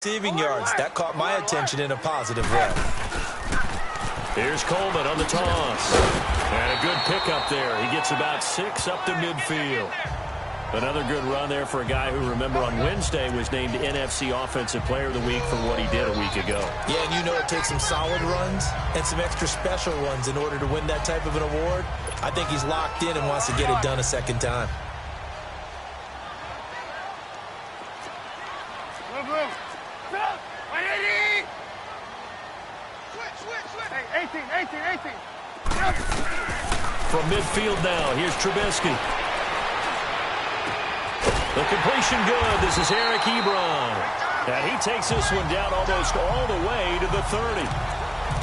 Receiving yards. That caught my attention in a positive way. Here's Coleman on the toss. And a good pickup there. He gets about 6 up to midfield. Another good run there for a guy who, remember, on Wednesday was named NFC Offensive Player of the Week for what he did a week ago. Yeah, and you know it takes some solid runs and some extra special ones in order to win that type of an award. I think he's locked in and wants to get it done a second time. From midfield now, here's Trubisky. The completion good. This is Eric Ebron. And he takes this one down almost all the way to the 30.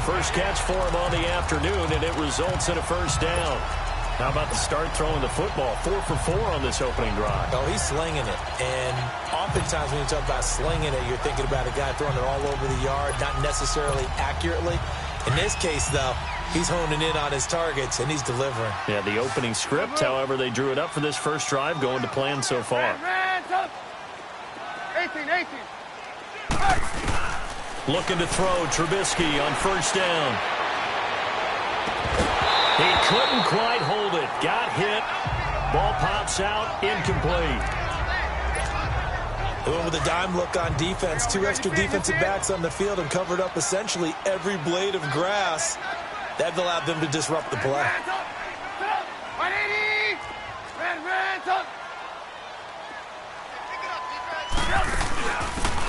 First catch for him on the afternoon, and it results in a first down. How about the start throwing the football? 4 for 4 on this opening drive. Oh, he's slinging it. And oftentimes when you talk about slinging it, you're thinking about a guy throwing it all over the yard, not necessarily accurately. In this case, though, he's honing in on his targets, and he's delivering. Yeah, the opening script, however, they drew it up for this first drive, going to plan so far. 18. Looking to throw Trubisky on first down. He couldn't quite hold it. Got hit. Ball pops out. Incomplete. Going with a dime look on defense. 2 extra defensive backs on the field and covered up essentially every blade of grass. That allowed them to disrupt the play.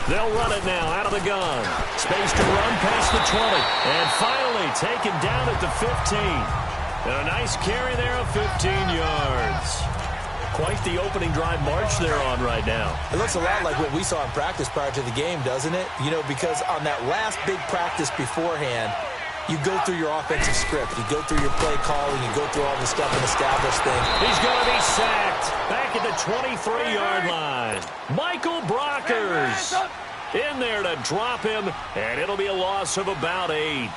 They'll run it now out of the gun. Space to run past the 20. And finally taken down at the 15. And a nice carry there of 15 yards. Quite the opening drive march they're on right now. It looks a lot like what we saw in practice prior to the game, doesn't it? You know, because on that last big practice beforehand, you go through your offensive script. You go through your play calling. You go through all the stuff and establish things. He's going to be sacked back at the 23-yard line. Michael Brockers in there to drop him, and it'll be a loss of about 8. Hey,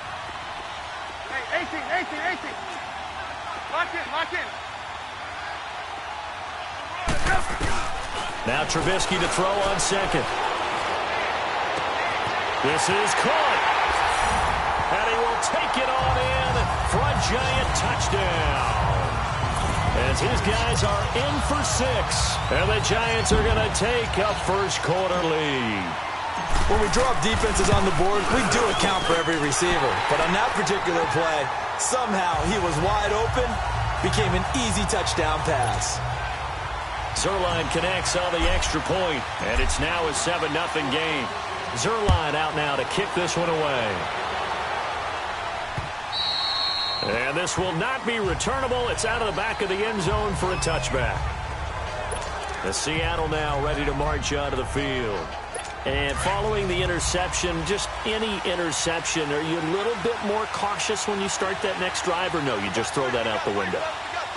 18. Lock in. Now Trubisky to throw on second. This is caught. And he will take it on in for a giant touchdown. As his guys are in for 6. And the Giants are going to take a first quarter lead. When we draw up defenses on the board, we do account for every receiver. But on that particular play, somehow he was wide open, became an easy touchdown pass. Zuerlein connects on the extra point, and it's now a 7-0 game. Zuerlein out now to kick this one away. And this will not be returnable. It's out of the back of the end zone for a touchback. The Seattle now ready to march onto the field. And following the interception, just any interception, are you a little bit more cautious when you start that next drive, or no, you just throw that out the window?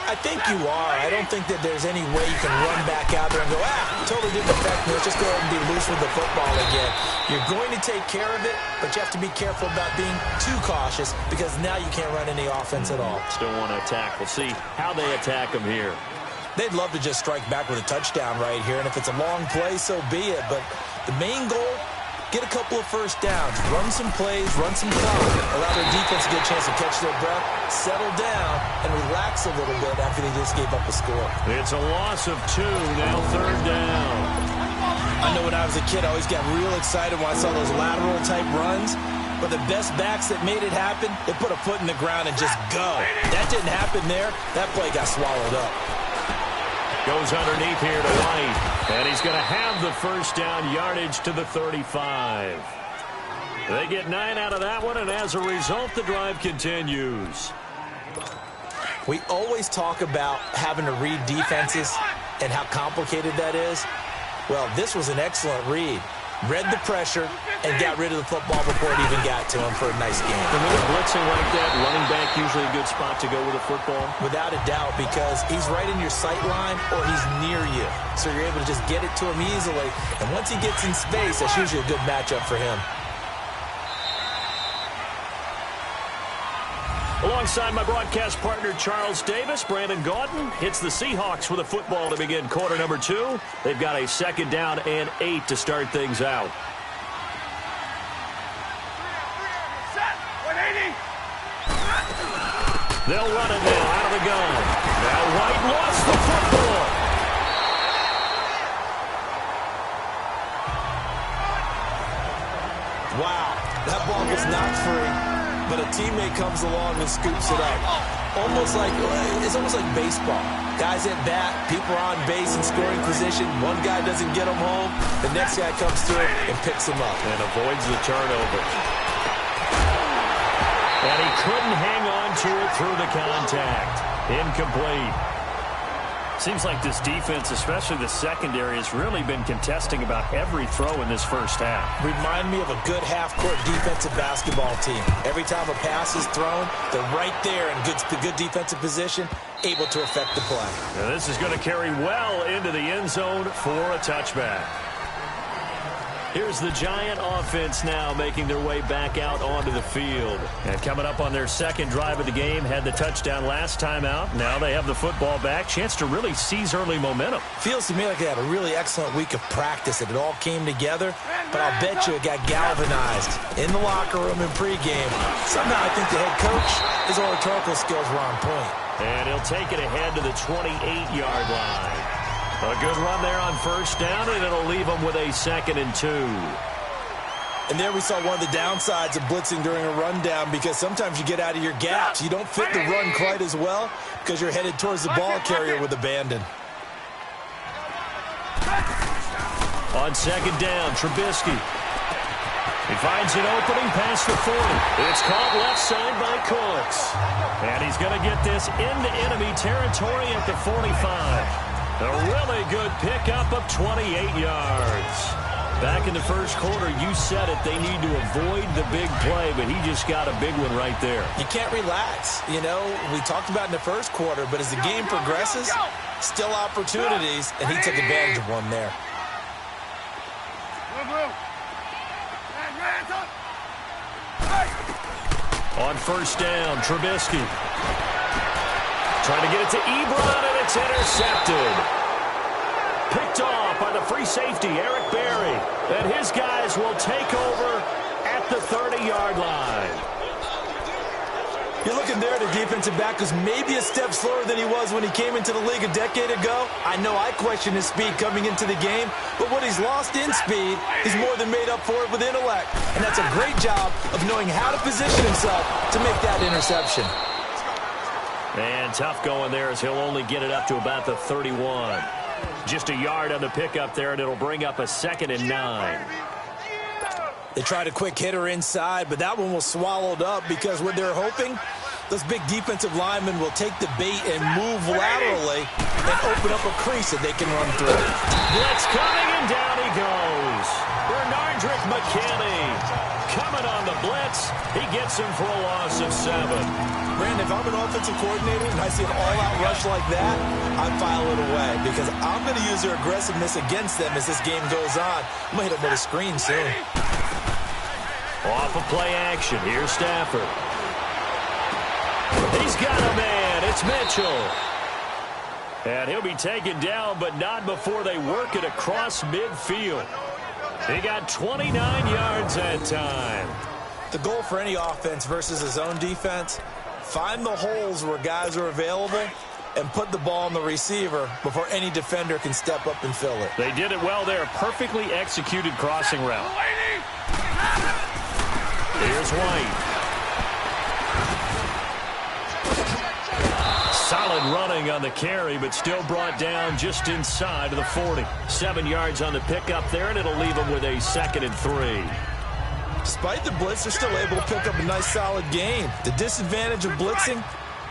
I think you are. I don't think that there's any way you can run back out there and go, totally didn't affect me. Let's just go ahead and be loose with the football again. You're going to take care of it, but you have to be careful about being too cautious because now you can't run any offense at all. Still want to attack. We'll see how they attack them here. They'd love to just strike back with a touchdown right here, and if it's a long play, so be it. But the main goal, get a couple of first downs, run some plays, run some clock, allow their defense to get a chance to catch their breath, settle down, and relax a little bit after they just gave up a score. It's a loss of 2, now 3rd down. I know when I was a kid, I always got real excited when I saw those lateral-type runs. But the best backs that made it happen, they put a foot in the ground and just go. That didn't happen there. That play got swallowed up. Goes underneath here to White. And he's going to have the first down yardage to the 35. They get 9 out of that one, and as a result, the drive continues. We always talk about having to read defenses and how complicated that is. Well, this was an excellent read. Read the pressure and got rid of the football before it even got to him for a nice game. And when they're blitzing like that, running back usually a good spot to go with a football? Without a doubt, because he's right in your sight line or he's near you. So you're able to just get it to him easily. And once he gets in space, that's usually a good matchup for him. Alongside my broadcast partner, Charles Davis, Brandon Gaudin hits the Seahawks with a football to begin quarter number 2. They've got a 2nd down and 8 to start things out. They'll run it now out of the gun. Now White lost the football. Wow, that ball was knocked free, but a teammate comes along and scoops it up. It's almost like baseball. Guys at bat, people are on base in scoring position. One guy doesn't get them home. The next guy comes through and picks him up. And avoids the turnover. And he couldn't hang on to it through the contact. Incomplete. Seems like this defense, especially the secondary, has really been contesting about every throw in this first half. Remind me of a good half-court defensive basketball team. Every time a pass is thrown, they're right there in good defensive position, able to affect the play. Now this is going to carry well into the end zone for a touchback. Here's the Giant offense now making their way back out onto the field. And coming up on their second drive of the game, had the touchdown last time out. Now they have the football back. Chance to really seize early momentum. Feels to me like they had a really excellent week of practice and it all came together. But I'll bet you it got galvanized in the locker room in pregame. Somehow I think the head coach, his oratorical skills were on point. And he'll take it ahead to the 28-yard line. A good run there on first down, and it'll leave them with a 2nd and 2. And there we saw one of the downsides of blitzing during a rundown because sometimes you get out of your gaps. You don't fit the run quite as well because you're headed towards the ball carrier with abandon. On second down, Trubisky. He finds an opening past the 40. It's caught left side by Cooks. And he's going to get this into enemy territory at the 45. A really good pickup of 28 yards. Back in the first quarter, you said it, they need to avoid the big play, but he just got a big one right there. You can't relax. You know, we talked about in the first quarter, but as the game progresses, still opportunities, and he took advantage of one there. On first down, Trubisky. Trying to get it to Ebron, and it's intercepted. Picked off by the free safety, Eric Berry. And his guys will take over at the 30-yard line. You're looking there at a defensive back who's maybe a step slower than he was when he came into the league a decade ago. I know I questioned his speed coming into the game, but what he's lost in speed, he's more than made up for it with intellect. And that's a great job of knowing how to position himself to make that interception. And tough going there as he'll only get it up to about the 31. Just a yard on the pickup there, and it'll bring up a 2nd and 9. They tried a quick hitter inside, but that one was swallowed up because what they're hoping, those big defensive linemen will take the bait and move laterally and open up a crease that they can run through. Blitz coming, and down he goes. Bernardrick McKinney coming on the blitz. He gets him for a loss of 7. Brandon, if I'm an offensive coordinator and I see an all-out rush like that, I file it away because I'm going to use their aggressiveness against them as this game goes on. I'm going to hit them with a screen soon. Off of play action. Here's Stafford. He's got a man. It's Mitchell. And he'll be taken down, but not before they work it across midfield. He got 29 yards that time. The goal for any offense versus his own defense, find the holes where guys are available and put the ball on the receiver before any defender can step up and fill it. They did it well there. Perfectly executed crossing route. Here's White. Solid running on the carry, but still brought down just inside of the 40. 7 yards on the pickup there, and it'll leave them with a 2nd and 3. Despite the blitz, they're still able to pick up a nice, solid gain. The disadvantage of blitzing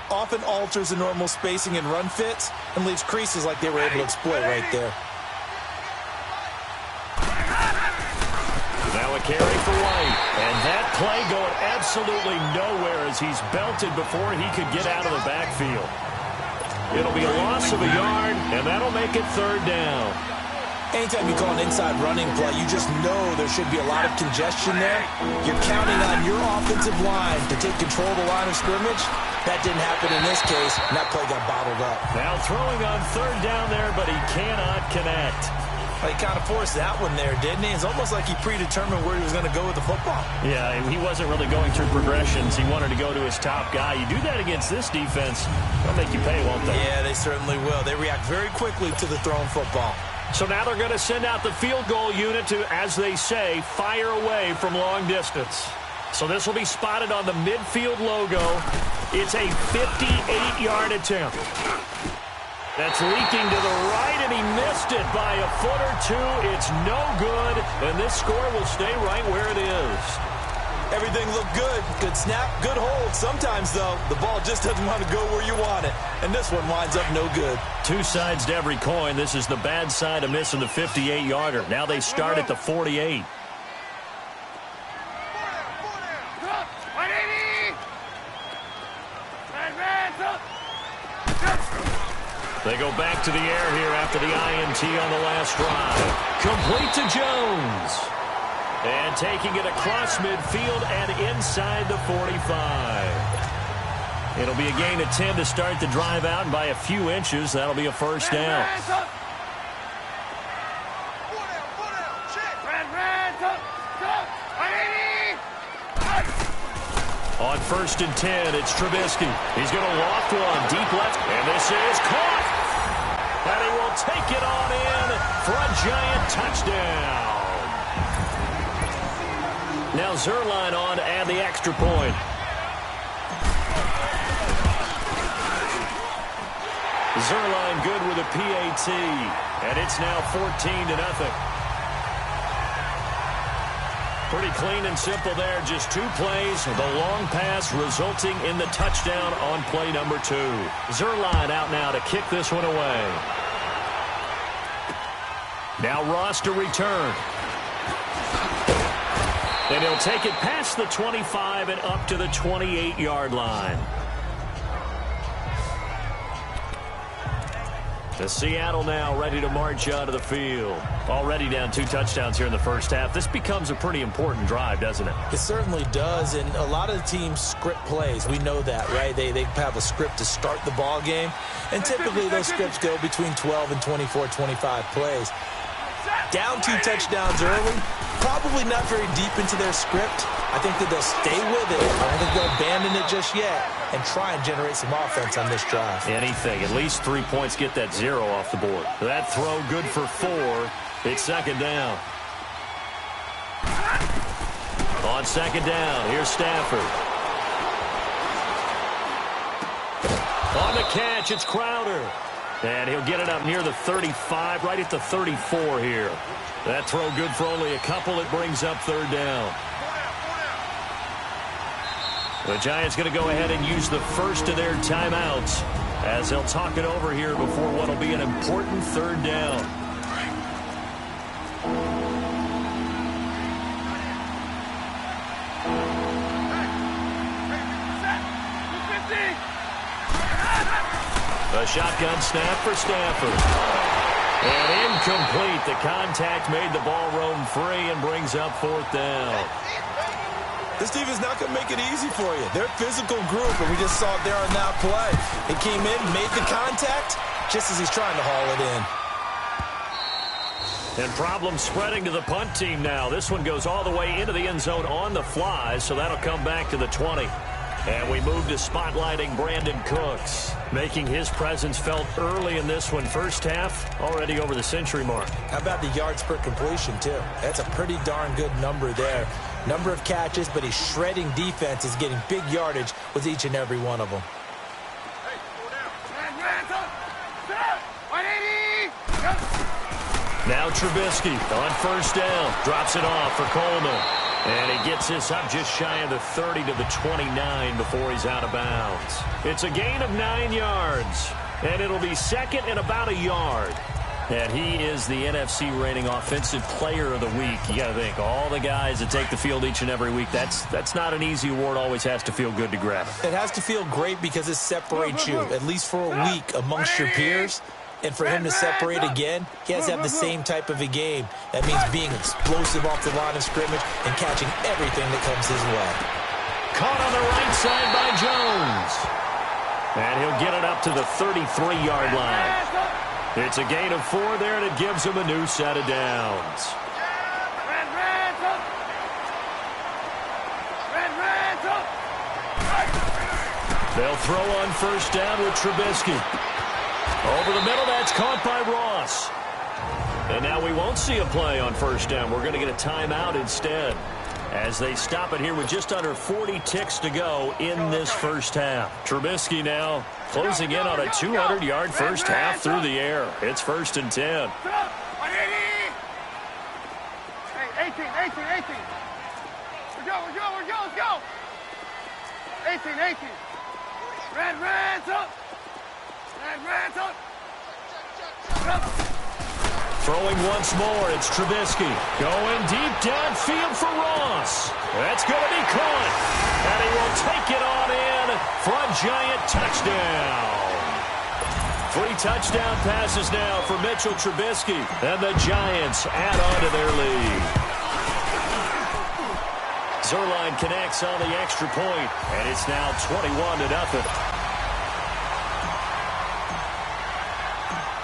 often alters the normal spacing and run fits and leaves creases like they were able to exploit right there. Now a carry for White. And that play going absolutely nowhere as he's belted before he could get out of the backfield. It'll be a loss of a yard, and that'll make it 3rd down. Anytime you call an inside running play, you just know there should be a lot of congestion there. You're counting on your offensive line to take control of the line of scrimmage. That didn't happen in this case, and that play got bottled up. Now throwing on 3rd down there, but he cannot connect. Well, he kind of forced that one there, didn't he? It's almost like he predetermined where he was going to go with the football. Yeah, he wasn't really going through progressions. He wanted to go to his top guy. You do that against this defense, they'll make you pay, won't they? Yeah, they certainly will. They react very quickly to the thrown football. So now they're going to send out the field goal unit to, as they say, fire away from long distance. So this will be spotted on the midfield logo. It's a 58-yard attempt. That's leaking to the right, and he missed it by a foot or two. It's no good, and this score will stay right where it is. Everything looked good. Good snap, good hold. Sometimes, though, the ball just doesn't want to go where you want it, and this one winds up no good. Two sides to every coin. This is the bad side of missing the 58-yarder. Now they start at the 48. They go back to the air here after the INT on the last drive. Complete to Jones. And taking it across midfield and inside the 45. It'll be a gain of 10 to start the drive out, and by a few inches, that'll be a first down. On 1st and 10, it's Trubisky. He's going to loft one deep left, and this is caught. And he will take it on in for a giant touchdown. Now Zerline on to add the extra point. Zerline good with a PAT, and it's now 14-0. Pretty clean and simple there. Just 2 plays. The long pass resulting in the touchdown on play number 2. Zerline out now to kick this one away. Now Ross to return. And he'll take it past the 25 and up to the 28-yard line. To Seattle now, ready to march out of the field. Already down 2 touchdowns here in the first half. This becomes a pretty important drive, doesn't it? It certainly does, and a lot of the teams script plays. We know that, right? They have a script to start the ball game, and typically those scripts go between 12 and 24, 25 plays. Down 2 touchdowns early, probably not very deep into their script. I think that they'll stay with it. I don't think they'll abandon it just yet and try and generate some offense on this drive. Anything. At least 3 points, get that 0 off the board. That throw good for 4. It's 2nd down. On 2nd down, here's Stafford. On the catch, it's Crowder. And he'll get it up near the 35, right at the 34 here. That throw good for only a couple. It brings up 3rd down. The Giants going to go ahead and use the first of their timeouts as they'll talk it over here before what will be an important 3rd down. A shotgun snap for Stafford. And incomplete. The contact made the ball roam free and brings up 4th down. This defense is not going to make it easy for you. They're a physical group, and we just saw it there on that play. He came in, made the contact, just as he's trying to haul it in. And problem spreading to the punt team now. This one goes all the way into the end zone on the fly, so that'll come back to the 20. And we move to spotlighting Brandon Cooks, making his presence felt early in this one. First half, already over the century mark. How about the yards per completion, too? That's a pretty darn good number there. Number of catches, but he's shredding defense, is getting big yardage with each and every one of them. Now Trubisky on 1st down. Drops it off for Coleman. And he gets this up just shy of the 30 to the 29 before he's out of bounds. It's a gain of 9 yards. And it'll be 2nd and about a yard. And he is the NFC reigning offensive player of the week. You got to think, all the guys that take the field each and every week, that's not an easy award. Always has to feel good to grab. It has to feel great because it separates you, at least for a week, amongst your peers. And for him to separate again, he has to have the same type of a game. That means being explosive off the line of scrimmage and catching everything that comes his way. Caught on the right side by Jones. And he'll get it up to the 33-yard line. It's a gain of 4 there, and it gives them a new set of downs. They'll throw on first down with Trubisky. Over the middle, that's caught by Ross. And now we won't see a play on first down. We're going to get a timeout instead, as they stop it here with just under 40 ticks to go in this first half. Trubisky now closing in on a 200-yard first half through the air. It's 1st and 10. Hey, 18. We're go. Let's go. 18. Reds up. Throwing once more, it's Trubisky. Going deep downfield for Ross. That's going to be caught. And he will take it on in for a giant touchdown. 3 touchdown passes now for Mitchell Trubisky. And the Giants add on to their lead. Zerline connects on the extra point, and it's now 21-0.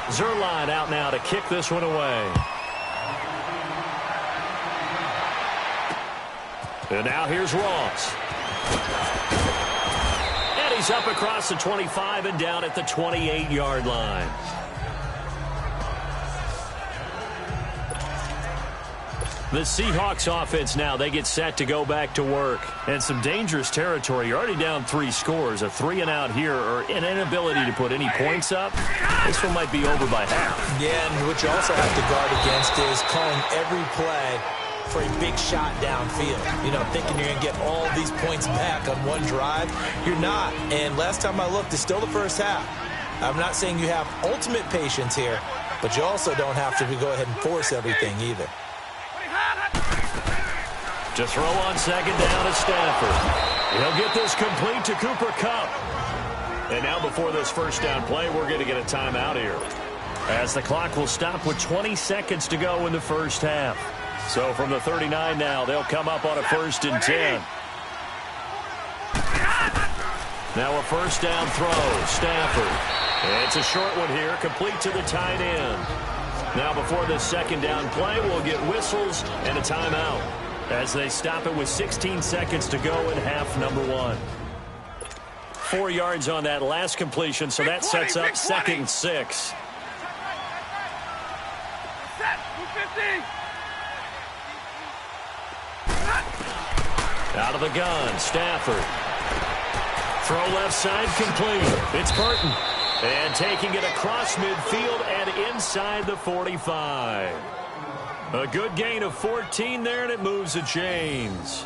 Zerline out now to kick this one away. And now here's Ross. And he's up across the 25 and down at the 28-yard line. The Seahawks offense now, they get set to go back to work. And some dangerous territory. You're already down 3 scores. A 3-and-out here, or an inability to put any points up. This one might be over by half. Yeah, and what you also have to guard against is calling every play for a big shot downfield. You know, thinking you're going to get all these points back on one drive. You're not. And last time I looked, it's still the first half. I'm not saying you have ultimate patience here, but you also don't have to go ahead and force everything either. To throw on second down is Stafford. He'll get this complete to Cooper Kupp. And now before this first down play, we're going to get a timeout here, as the clock will stop with 20 seconds to go in the first half. So from the 39 now, they'll come up on a 1st and 10. Now a first down throw, Stafford. It's a short one here, complete to the tight end. Now before this second down play, we'll get whistles and a timeout, as they stop it with 16 seconds to go in half number 1. 4 yards on that last completion, so that sets up 2nd and 6. Out of the gun, Stafford. Throw left side, complete. It's Burton. And taking it across midfield and inside the 45. A good gain of 14 there, and it moves the chains.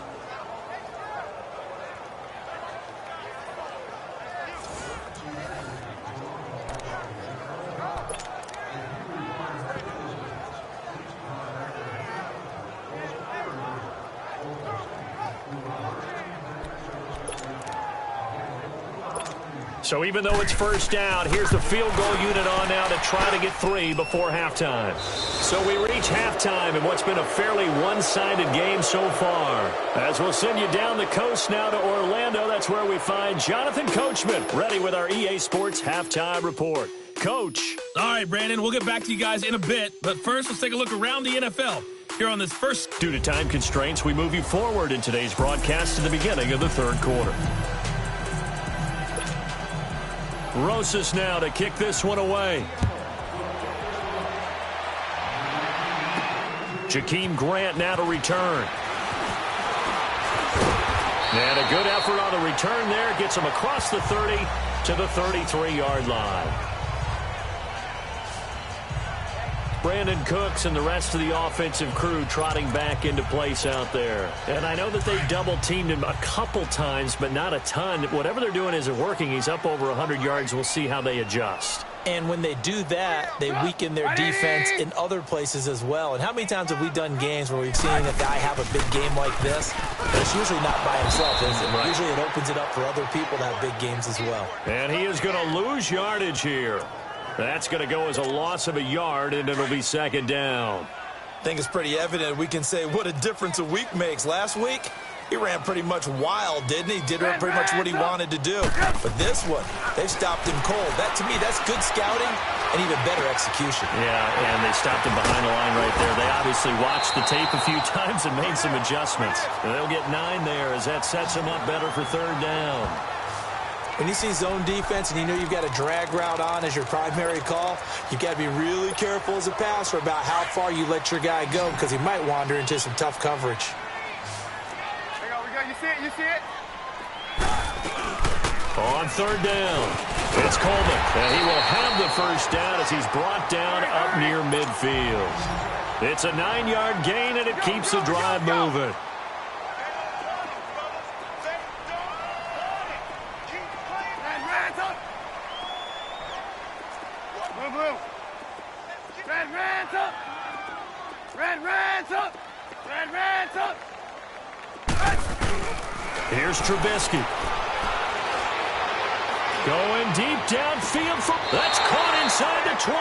So even though it's first down, here's the field goal unit on now to try to get 3 before halftime. So we reach halftime in what's been a fairly one-sided game so far. As we'll send you down the coast now to Orlando, that's where we find Jonathan Coachman, ready with our EA Sports Halftime Report. Coach. All right, Brandon, we'll get back to you guys in a bit. But first, let's take a look around the NFL. Here on this first. Due to time constraints, we move you forward in today's broadcast to the beginning of the 3rd quarter. Rosas now to kick this one away. Jakeem Grant now to return. And a good effort on the return there. Gets him across the 30 to the 33-yard line. Brandon Cooks and the rest of the offensive crew trotting back into place out there. And I know that they double-teamed him a couple times, but not a ton. Whatever they're doing isn't working. He's up over 100 yards. We'll see how they adjust. And when they do that, they weaken their defense in other places as well. And how many times have we done games where we've seen a guy have a big game like this? But it's usually not by himself, is it? Right. Usually it opens it up for other people to have big games as well. And he is going to lose yardage here. That's going to go as a loss of a yard, and it'll be 2nd down. I think it's pretty evident. We can say what a difference a week makes. Last week, He ran pretty much wild, didn't he? Did pretty much what he wanted to do. But this one, they've stopped him cold. That, to me, that's good scouting and even better execution. Yeah, and they stopped him behind the line right there. They obviously watched the tape a few times and made some adjustments. And they'll get 9 there as that sets them up better for 3rd down. When you see zone defense and you know you've got a drag route on as your primary call, you've got to be really careful as a passer about how far you let your guy go because he might wander into some tough coverage. We go. You see it? You see it? On 3rd down, it's Coleman. And he will have the 1st down as he's brought down up near midfield. It's a 9-yard gain, and it keeps the drive moving. Here's Trubisky. Going deep downfield. That's caught inside the 20.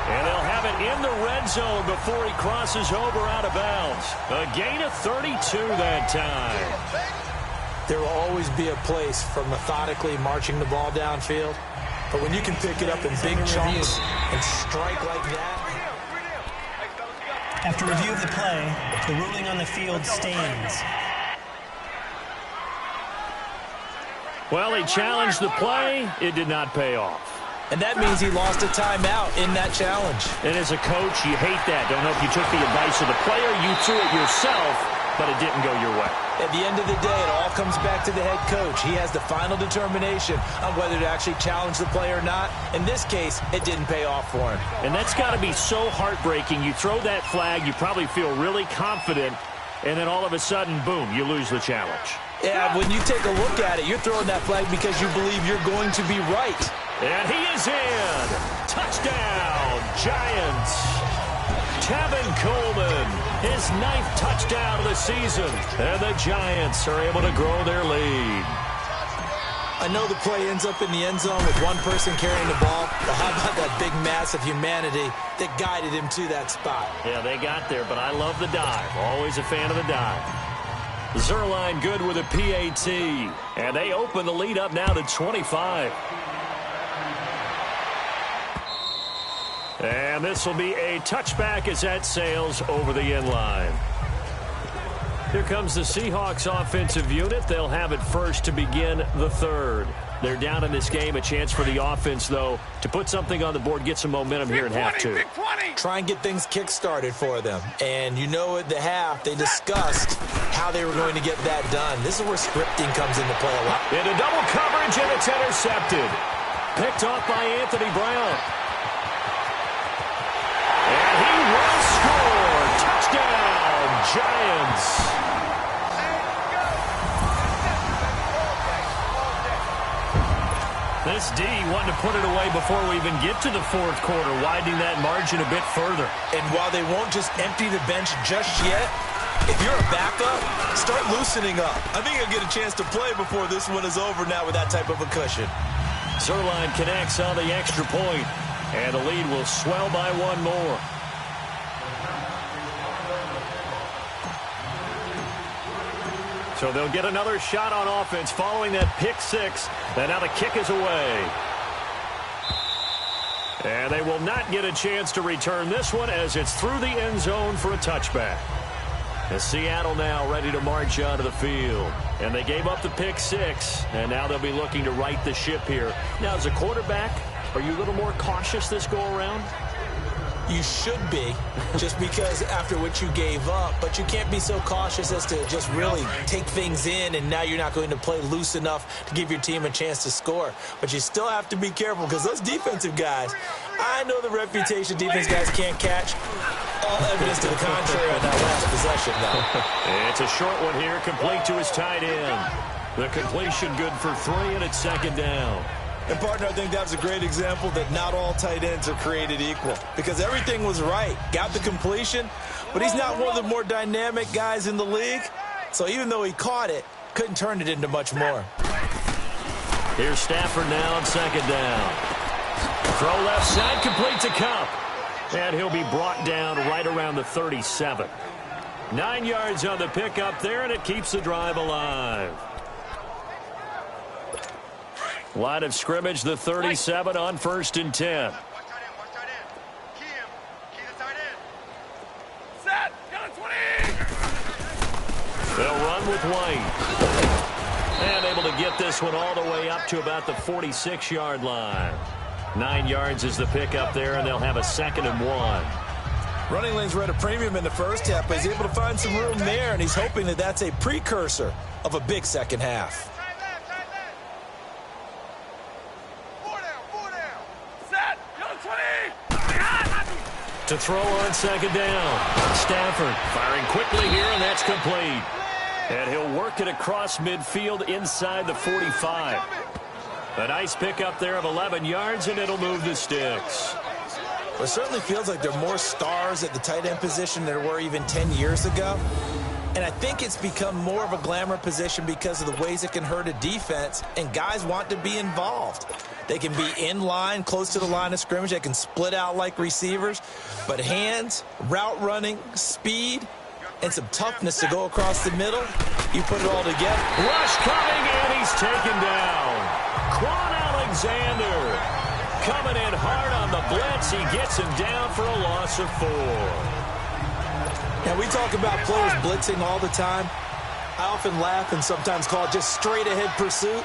And they'll have it in the red zone before he crosses over out of bounds. A gain of 32 that time. There will always be a place for methodically marching the ball downfield. But when you can pick it up in big chunks and strike like that. After review of the play, the ruling on the field stands. Well, he challenged the play. It did not pay off. And that means he lost a timeout in that challenge. And as a coach, you hate that. Don't know if you took the advice of the player, you threw it yourself, but it didn't go your way. At the end of the day, it all comes back to the head coach. He has the final determination on whether to actually challenge the play or not. In this case, it didn't pay off for him. And that's got to be so heartbreaking. You throw that flag, you probably feel really confident, and then all of a sudden, boom, you lose the challenge. Yeah, when you take a look at it, you're throwing that flag because you believe you're going to be right. And he is in. Touchdown, Giants. Tevin Coleman, his 9th touchdown of the season. And the Giants are able to grow their lead. I know the play ends up in the end zone with one person carrying the ball, but how about that big mass of humanity that guided him to that spot? Yeah, they got there, but I love the dive. Always a fan of the dive. Zerline good with a PAT. And they open the lead up now to 25. And this will be a touchback as that sails over the end line. Here comes the Seahawks offensive unit. They'll have it first to begin the 3rd. They're down in this game. A chance for the offense, though, to put something on the board, get some momentum here in half 2. Try and get things kick-started for them. And you know at the half, they discussed how they were going to get that done. This is where scripting comes into play a lot. Into double coverage, and it's intercepted. Picked off by Anthony Brown. And he will score. Touchdown, Giants. This D wanting to put it away before we even get to the 4th quarter, widening that margin a bit further. And while they won't just empty the bench just yet, if you're a backup, start loosening up. I think you'll get a chance to play before this one is over now with that type of a cushion. Zerline connects on the extra point, and the lead will swell by 1 more. So they'll get another shot on offense following that pick 6. And now the kick is away. And they will not get a chance to return this one as it's through the end zone for a touchback. And Seattle now ready to march onto the field. And they gave up the pick 6. And now they'll be looking to right the ship here. Now, as a quarterback, are you a little more cautious this go-around? You should be, just because after what you gave up, but you can't be so cautious as to just really take things in, and now you're not going to play loose enough to give your team a chance to score. But you still have to be careful because those defensive guys, I know the reputation defense guys can't catch. All evidence to the contrary on that last possession, though. It's a short one here, complete to his tight end. The completion good for 3, and it's 2nd down. And, partner, I think that was a great example that not all tight ends are created equal because everything was right. Got the completion, but he's not one of the more dynamic guys in the league. So even though he caught it, couldn't turn it into much more. Here's Stafford now on 2nd down. Throw left side, complete to Cup. And he'll be brought down right around the 37. 9 yards on the pickup there, and it keeps the drive alive. Line of scrimmage, the 37 on 1st and 10. They'll run with White. And able to get this one all the way up to about the 46-yard line. 9 yards is the pickup there, and they'll have a 2nd and 1. Running lanes were at a premium in the first half, but he's able to find some room there, and he's hoping that that's a precursor of a big second half. To throw on 2nd down. Stafford firing quickly here, and that's complete. And he'll work it across midfield inside the 45. A nice pickup there of 11 yards, and it'll move the sticks. Well, it certainly feels like there are more stars at the tight end position than there were even 10 years ago. And I think it's become more of a glamour position because of the ways it can hurt a defense, and guys want to be involved. They can be in line, close to the line of scrimmage. They can split out like receivers. But hands, route running, speed, and some toughness to go across the middle, you put it all together. Rush coming, and he's taken down. Quan Alexander coming in hard on the blitz. He gets him down for a loss of 4. Now, we talk about players blitzing all the time. I often laugh and sometimes call it just straight-ahead pursuit.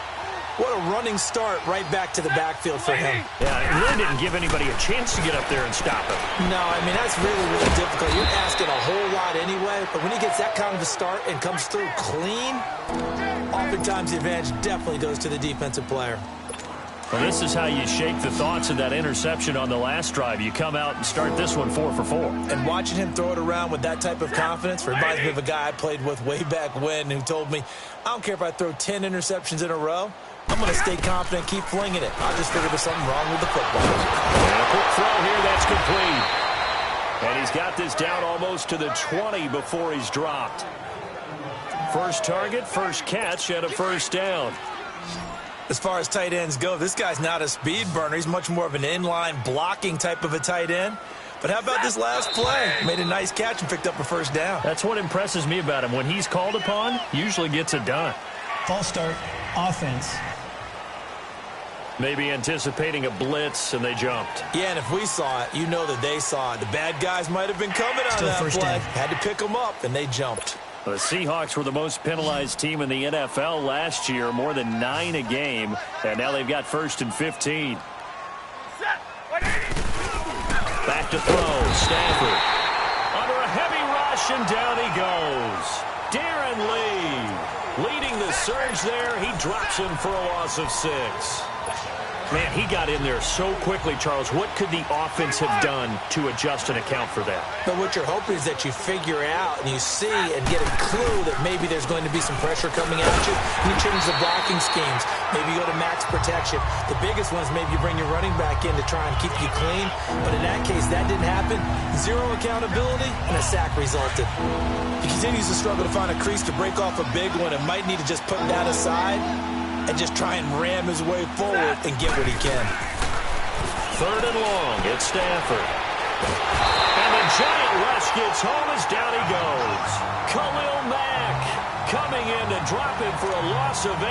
What a running start right back to the backfield for him. Yeah, it really didn't give anybody a chance to get up there and stop him. No, I mean, that's really, really difficult. You're asking a whole lot anyway, but when he gets that kind of a start and comes through clean, oftentimes the advantage definitely goes to the defensive player. Well, this is how you shake the thoughts of that interception on the last drive. You come out and start this one 4 for 4. And watching him throw it around with that type of confidence reminds me of a guy I played with way back when who told me, I don't care if I throw 10 interceptions in a row, I'm going to stay confident, keep flinging it. I just figured there's something wrong with the football. And a quick throw here, that's complete. And he's got this down almost to the 20 before he's dropped. First target, first catch, and a 1st down. As far as tight ends go, this guy's not a speed burner. He's much more of an inline blocking type of a tight end. But how about this last play? Made a nice catch and picked up a 1st down. That's what impresses me about him. When he's called upon, usually gets it done. False start, offense. Maybe anticipating a blitz, and they jumped. Yeah, and if we saw it, you know that they saw it. The bad guys might have been coming on Still that first play. down. Had to pick them up, and they jumped. The Seahawks were the most penalized team in the NFL last year, more than 9 a game, and now they've got 1st and 15. Back to throw, Stafford. Under a heavy rush, and down he goes. Darren Lee leading the surge there. He drops him for a loss of 6. Man, he got in there so quickly, Charles. What could the offense have done to adjust and account for that? But what you're hoping is that you figure out and you see and get a clue that maybe there's going to be some pressure coming at you. You change the blocking schemes. Maybe you go to max protection. The biggest one is maybe you bring your running back in to try and keep you clean. But in that case, that didn't happen. 0 accountability, and a sack resulted. He continues to struggle to find a crease to break off a big one and might need to just put that aside and just try and ram his way forward and get what he can. 3rd and long, it's Stafford. And the giant rush gets home as down he goes. Khalil Mack coming in to drop him for a loss of 8,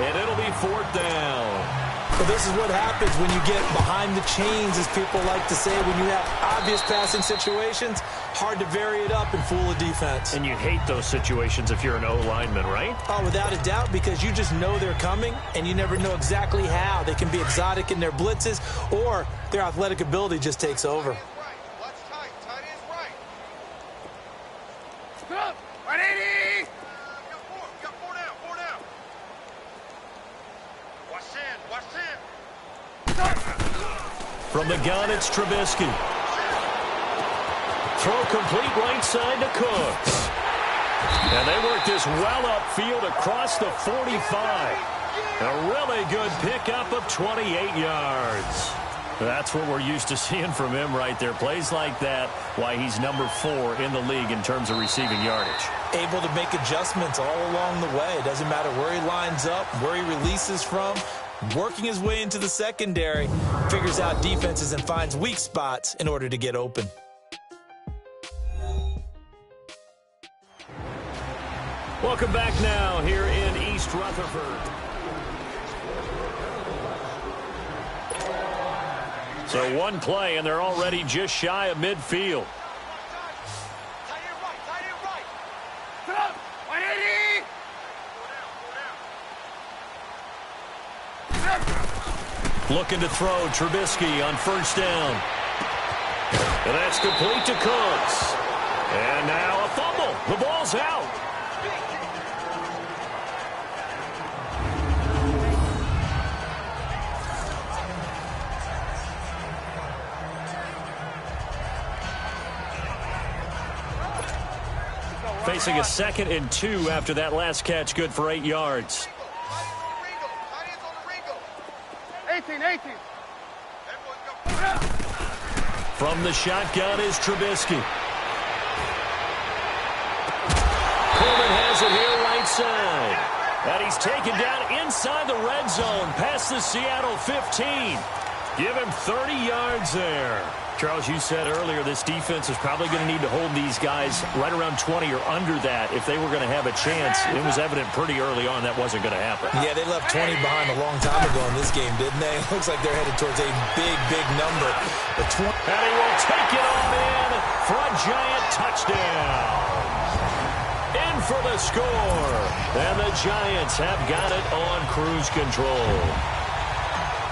and it'll be 4th down. Well, this is what happens when you get behind the chains, as people like to say, when you have obvious passing situations. Hard to vary it up and fool a defense. And you hate those situations if you're an O-lineman, right? Oh, without a doubt, because you just know they're coming, and you never know exactly how. They can be exotic in their blitzes, or their athletic ability just takes over. From the gun, it's Trubisky. Throw complete right side to Cooks. And they work this well upfield across the 45. A really good pickup of 28 yards. That's what we're used to seeing from him right there. Plays like that, why he's number 4 in the league in terms of receiving yardage. Able to make adjustments all along the way. It doesn't matter where he lines up, where he releases from. Working his way into the secondary, figures out defenses and finds weak spots in order to get open. Welcome back now here in East Rutherford. So one play, and they're already just shy of midfield. Looking to throw, Trubisky on first down. And that's complete to Cooks. And now a fumble. The ball's out. Facing a 2nd and 2 after that last catch, good for 8 yards. 18. From the shotgun is Trubisky. Coleman has it here right side. And he's taken down inside the red zone past the Seattle 15. Give him 30 yards there. Charles, you said earlier this defense is probably going to need to hold these guys right around 20 or under that if they were going to have a chance. It was evident pretty early on that wasn't going to happen. Yeah, they left 20 behind a long time ago in this game, didn't they? It looks like they're headed towards a big number. But and he will take it on in for a giant touchdown. In for the score. And the Giants have got it on cruise control.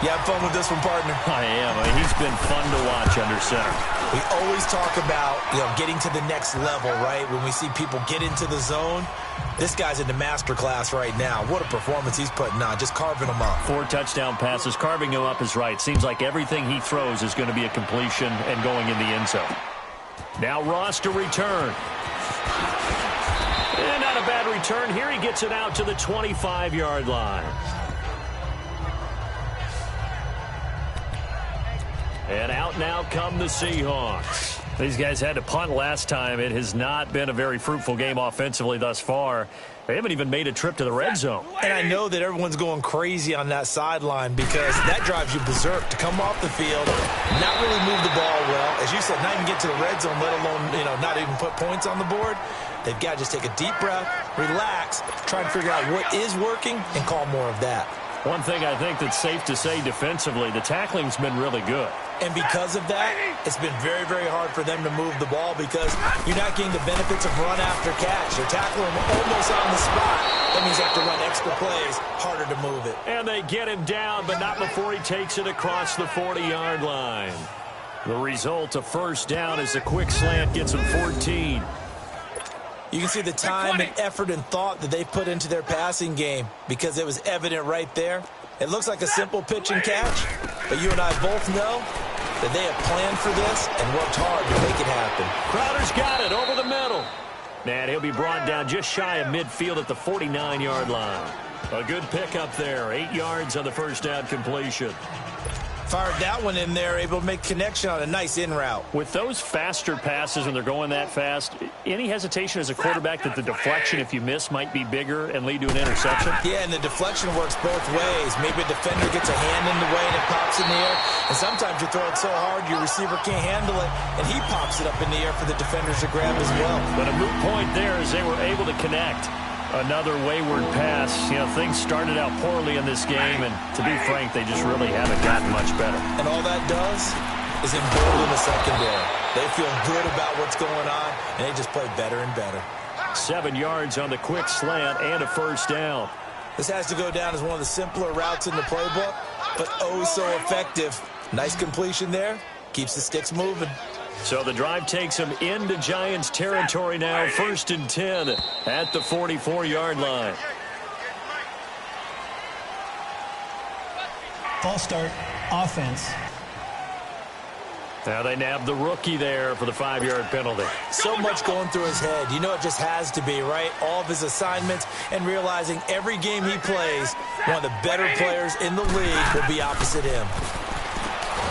You have fun with this one, partner? I am. He's been fun to watch under center. We always talk about, getting to the next level, right? When we see people get into the zone, this guy's in the master class right now. What a performance he's putting on, just carving them up. 4 touchdown passes. Carving him up is right. Seems like everything he throws is going to be a completion and going in the end zone. Now Ross to return. And not a bad return here. He gets it out to the 25-yard line. And out now come the Seahawks. These guys had to punt last time. It has not been a very fruitful game offensively thus far. They haven't even made a trip to the red zone. And I know that everyone's going crazy on that sideline because that drives you berserk to come off the field, not really move the ball well. As you said, not even get to the red zone, let alone, not even put points on the board. They've got to just take a deep breath, relax, try and figure out what is working and call more of that. One thing I think that's safe to say defensively, the tackling's been really good. And because of that, it's been very, very hard for them to move the ball because you're not getting the benefits of run after catch. They're tackling him almost on the spot. That means they have to run extra plays, harder to move it. And they get him down, but not before he takes it across the 40-yard line. The result, a first down as the quick slant gets him 14. You can see the time and effort and thought that they put into their passing game because it was evident right there. It looks like a simple pitch and catch, but you and I both know that they have planned for this and worked hard to make it happen. Crowder's got it over the middle. And he'll be brought down just shy of midfield at the 49-yard line. A good pickup there, 8 yards on the first down completion. Fired that one in there, able to make connection on a nice in route. With those faster passes when they're going that fast, any hesitation as a quarterback that the deflection, if you miss, might be bigger and lead to an interception? Yeah, and the deflection works both ways. Maybe a defender gets a hand in the way and it pops in the air. And sometimes you throw it so hard your receiver can't handle it, and he pops it up in the air for the defenders to grab as well. But a moot point there as they were able to connect. Another wayward pass. Things started out poorly in this game, and to be frank, they just really haven't gotten much better. And all that does is embolden the secondary. They feel good about what's going on, and they just play better and better. 7 yards on the quick slant and a first down. This has to go down as one of the simpler routes in the playbook, but oh so effective. Nice completion there. Keeps the sticks moving. So the drive takes them into Giants territory now, 1st and 10 at the 44-yard line. False start, offense. Now they nab the rookie there for the 5-yard penalty. So much going through his head. It just has to be, right? All of his assignments and realizing every game he plays, one of the better players in the league will be opposite him.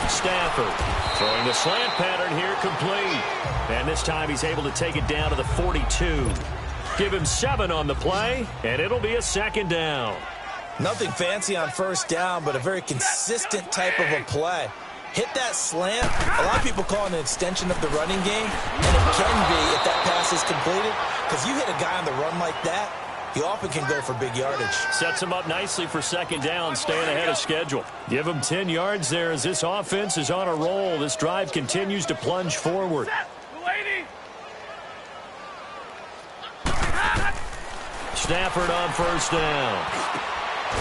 Stafford throwing the slant pattern here, complete. And this time he's able to take it down to the 42. Give him 7 on the play, and it'll be a 2nd down. Nothing fancy on first down, but a very consistent type of a play. Hit that slant. A lot of people call it an extension of the running game, and it can be if that pass is completed, because you hit a guy on the run like that, he often can go for big yardage. Sets him up nicely for second down, staying ahead of schedule. Give him 10 yards there as this offense is on a roll. This drive continues to plunge forward. Stafford on first down.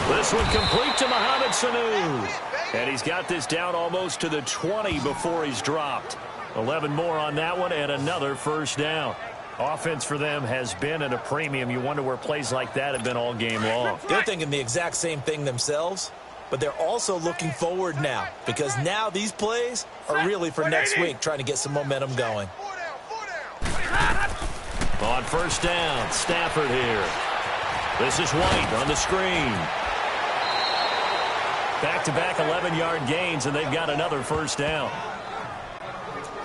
This one complete to Mohamed Sanu. And he's got this down almost to the 20 before he's dropped. 11 more on that one and another first down. Offense for them has been at a premium. You wonder where plays like that have been all game long. They're thinking the exact same thing themselves, but they're also looking forward now because now these plays are really for next week, trying to get some momentum going. On first down, Stafford here. This is White on the screen. Back-to-back 11-yard gains, and they've got another first down.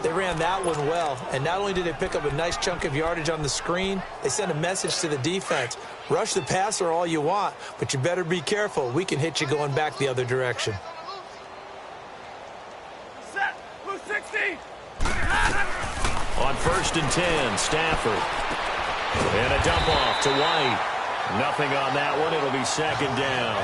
They ran that one well, and not only did they pick up a nice chunk of yardage on the screen, they sent a message to the defense. Rush the passer all you want, but you better be careful. We can hit you going back the other direction. Set. Blue 60. On first and 10, Stafford. And a dump off to White. Nothing on that one. It'll be second down.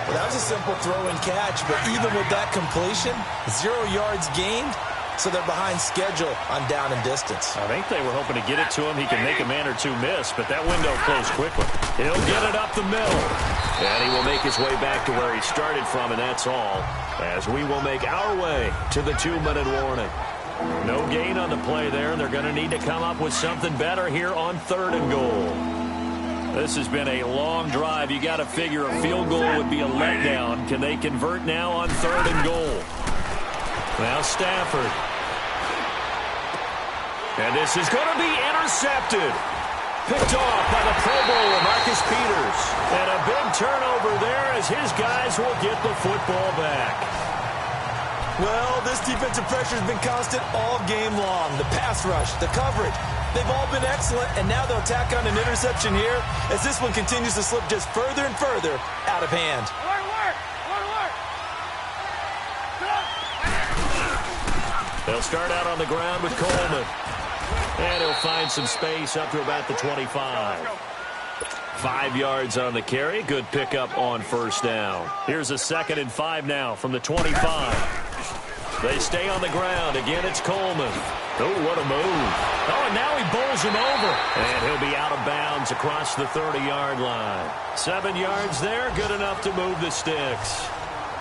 Well, that was a simple throw and catch, but even with that completion, 0 yards gained, so they're behind schedule on down and distance. I think they were hoping to get it to him. He could make a man or two miss, but that window closed quickly. He'll get it up the middle. And he will make his way back to where he started from, and that's all, as we will make our way to the 2-minute warning. No gain on the play there, and they're going to need to come up with something better here on 3rd and goal. This has been a long drive. You got to figure a field goal would be a letdown. Can they convert now on 3rd and goal? Now Stafford. And this is going to be intercepted. Picked off by the Pro Bowler, Marcus Peters. And a big turnover there as his guys will get the football back. Well, this defensive pressure has been constant all game long. The pass rush, the coverage, they've all been excellent, and now they'll tack on an interception here as this one continues to slip just further and further out of hand. They'll start out on the ground with Coleman. And he'll find some space up to about the 25. 5 yards on the carry. Good pickup on first down. Here's a 2nd and 5 now from the 25. They stay on the ground. Again, it's Coleman. Oh, what a move. Oh, and now he bowls him over. And he'll be out of bounds across the 30-yard line. 7 yards there, good enough to move the sticks.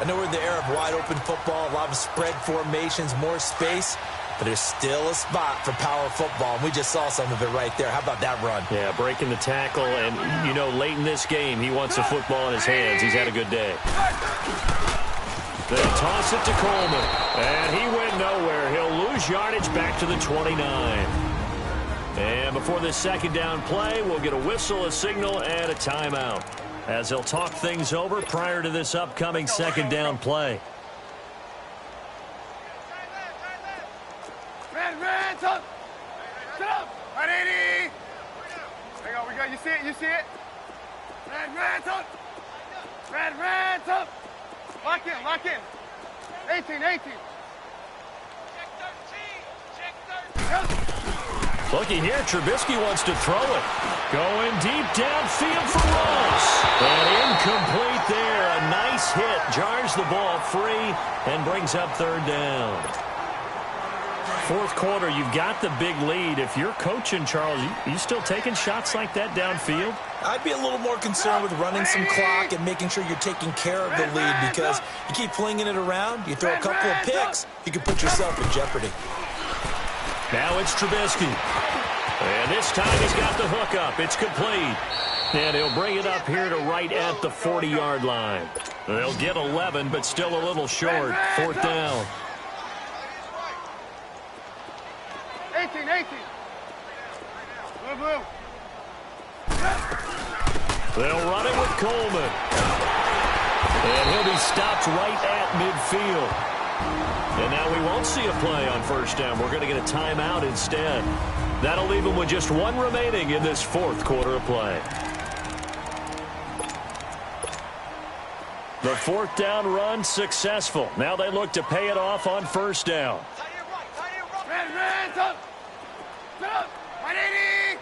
I know we're in the era of wide-open football, a lot of spread formations, more space, but there's still a spot for power football, and we just saw some of it right there. How about that run? Yeah, breaking the tackle, and, you know, late in this game, he wants the football in his hands. He's had a good day. They toss it to Coleman, and he went nowhere. He'll lose yardage back to the 29. And before this second down play, we'll get a whistle, a signal, and a timeout, as they'll talk things over prior to this upcoming second down play. Red, up. Sit up. 180. Hang on, we got, you see it, you see it? Red, up. Red, up. Lock in. 18. Check 13. Looky here, Trubisky wants to throw it. Going deep downfield for Ross. And incomplete there. A nice hit. Jars the ball free and brings up 3rd down. 4th quarter, you've got the big lead. If you're coaching, Charles, you still taking shots like that downfield? I'd be a little more concerned with running some clock and making sure you're taking care of the lead, because you keep flinging it around, you throw a couple of picks, you can put yourself in jeopardy. Now it's Trubisky. And this time he's got the hook up. It's complete. And he'll bring it up here to right at the 40-yard line. They'll get 11, but still a little short. 4th down. 18. Blue. They'll run it with Coleman. And he'll be stopped right at midfield. And now we won't see a play on first down. We're going to get a timeout instead. That'll leave them with just 1 remaining in this 4th quarter of play. The 4th down run successful. Now they look to pay it off on first down. Red, up. Sit up. 180.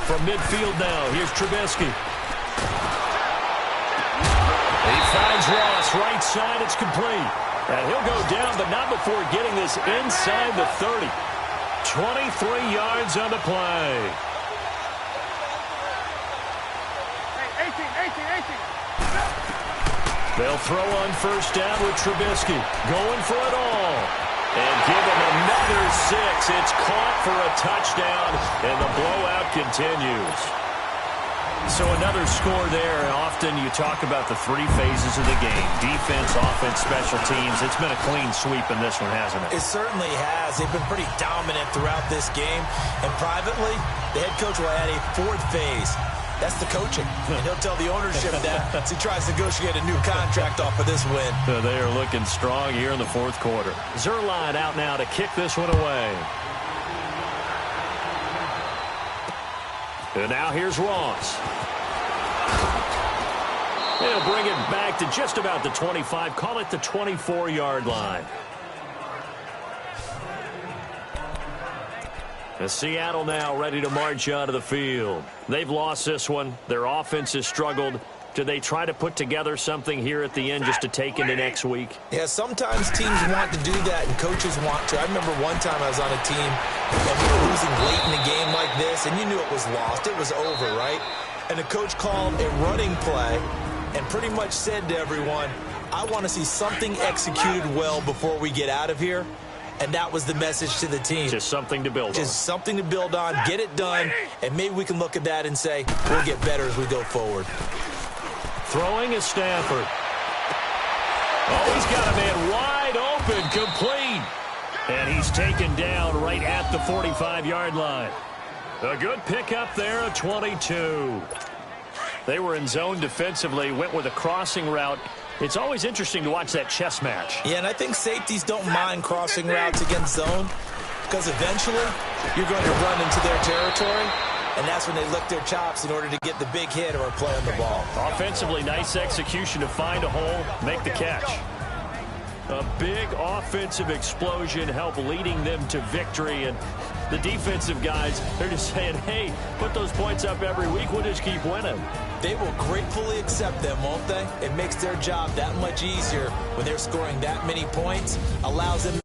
from midfield now. Here's Trubisky. He finds Ross, right side, it's complete. And he'll go down, but not before getting this inside the 30. 23 yards on the play. 18. They'll throw on first down with Trubisky. Going for it all. And give him another 6. It's caught for a touchdown, and the blowout continues. So another score there. Often you talk about the 3 phases of the game. Defense, offense, special teams. It's been a clean sweep in this one, hasn't it? It certainly has. They've been pretty dominant throughout this game. And privately, the head coach will add a 4th phase. That's the coaching. And he'll tell the ownership that as he tries to negotiate a new contract off of this win. They are looking strong here in the 4th quarter. Zuerlein out now to kick this one away. And now here's Ross. He'll bring it back to just about the 25. Call it the 24-yard line. And Seattle now ready to march out of the field. They've lost this one. Their offense has struggled. Do they try to put together something here at the end just to take into next week? Yeah, sometimes teams want to do that and coaches want to. I remember one time I was on a team and we were losing late in a game like this, and you knew it was lost. It was over, right? And the coach called a running play and pretty much said to everyone, I want to see something executed well before we get out of here. And that was the message to the team. Just something to build on. Just something to build on, get it done, and maybe we can look at that and say, we'll get better as we go forward. Throwing is Stafford. Oh, he's got a man wide open, complete. And he's taken down right at the 45-yard line. A good pickup there at 22. They were in zone defensively, went with a crossing route. It's always interesting to watch that chess match. Yeah, and I think safeties don't mind crossing routes against zone because eventually you're going to run into their territory, and that's when they lick their chops in order to get the big hit or a play on the ball. Offensively, nice execution to find a hole, make the catch. A big offensive explosion helped leading them to victory, and the defensive guys, they're just saying, hey, put those points up every week, we'll just keep winning. They will gratefully accept them, won't they? It makes their job that much easier when they're scoring that many points, allows them